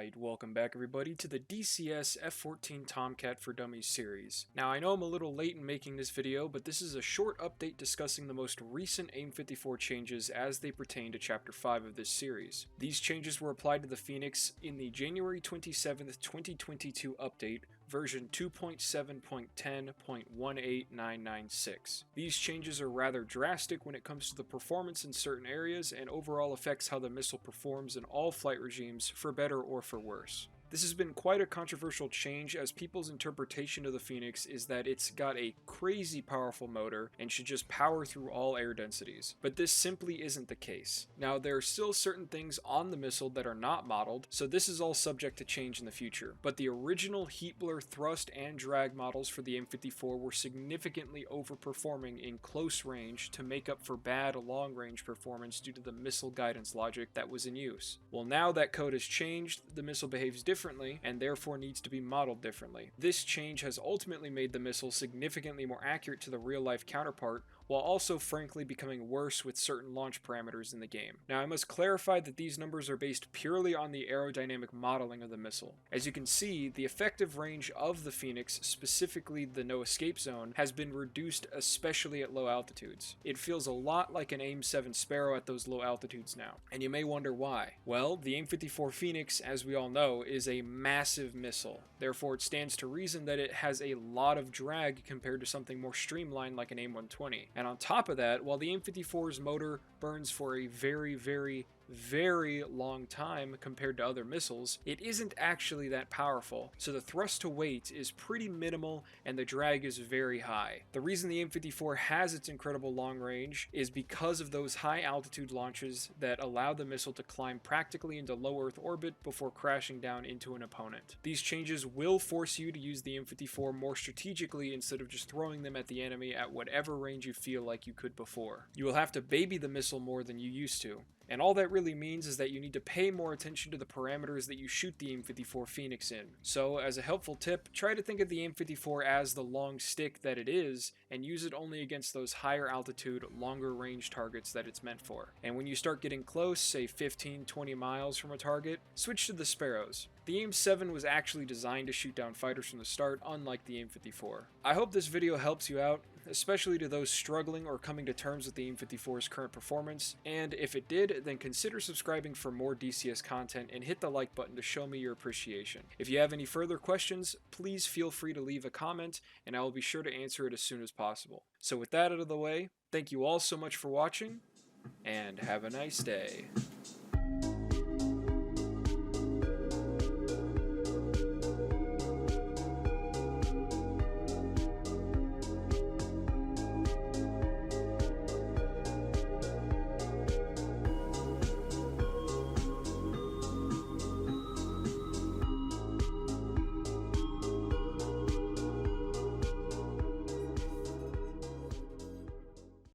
Alright, welcome back everybody to the DCS F-14 Tomcat for Dummies series. Now I know I'm a little late in making this video, but this is a short update discussing the most recent AIM-54 changes as they pertain to Chapter 5 of this series. These changes were applied to the Phoenix in the January 27th, 2022 update, version 2.7.10.18996. These changes are rather drastic when it comes to the performance in certain areas and overall affects how the missile performs in all flight regimes, for better or for worse. This has been quite a controversial change, as people's interpretation of the Phoenix is that it's got a crazy powerful motor and should just power through all air densities. But this simply isn't the case. Now, there are still certain things on the missile that are not modeled, so this is all subject to change in the future. But the original heat blur thrust and drag models for the AIM-54 were significantly overperforming in close range to make up for bad long-range performance due to the missile guidance logic that was in use. Well, now that code has changed, the missile behaves differently and therefore needs to be modeled differently. This change has ultimately made the missile significantly more accurate to the real-life counterpart, while also frankly becoming worse with certain launch parameters in the game. Now I must clarify that these numbers are based purely on the aerodynamic modeling of the missile. As you can see, the effective range of the Phoenix, specifically the no escape zone, has been reduced, especially at low altitudes. It feels a lot like an AIM-7 Sparrow at those low altitudes now, and you may wonder why. Well, the AIM-54 Phoenix, as we all know, is a massive missile. Therefore it stands to reason that it has a lot of drag compared to something more streamlined like an AIM-120. And on top of that, while the AIM-54's motor burns for a very long time compared to other missiles, it isn't actually that powerful, so the thrust to weight is pretty minimal and the drag is very high. The reason the AIM-54 has its incredible long range is because of those high altitude launches that allow the missile to climb practically into low Earth orbit before crashing down into an opponent. These changes will force you to use the AIM-54 more strategically instead of just throwing them at the enemy at whatever range you feel like you could before. You will have to baby the missile more than you used to. And all that really means is that you need to pay more attention to the parameters that you shoot the AIM-54 Phoenix in. So, as a helpful tip, try to think of the AIM-54 as the long stick that it is, and use it only against those higher altitude, longer range targets that it's meant for. And when you start getting close, say 15-20 miles from a target, switch to the Sparrows. The AIM-7 was actually designed to shoot down fighters from the start, unlike the AIM-54. I hope this video helps you out, especially to those struggling or coming to terms with the AIM-54's current performance, and if it did, then consider subscribing for more DCS content and hit the like button to show me your appreciation. If you have any further questions, please feel free to leave a comment, and I will be sure to answer it as soon as possible. So with that out of the way, thank you all so much for watching, and have a nice day.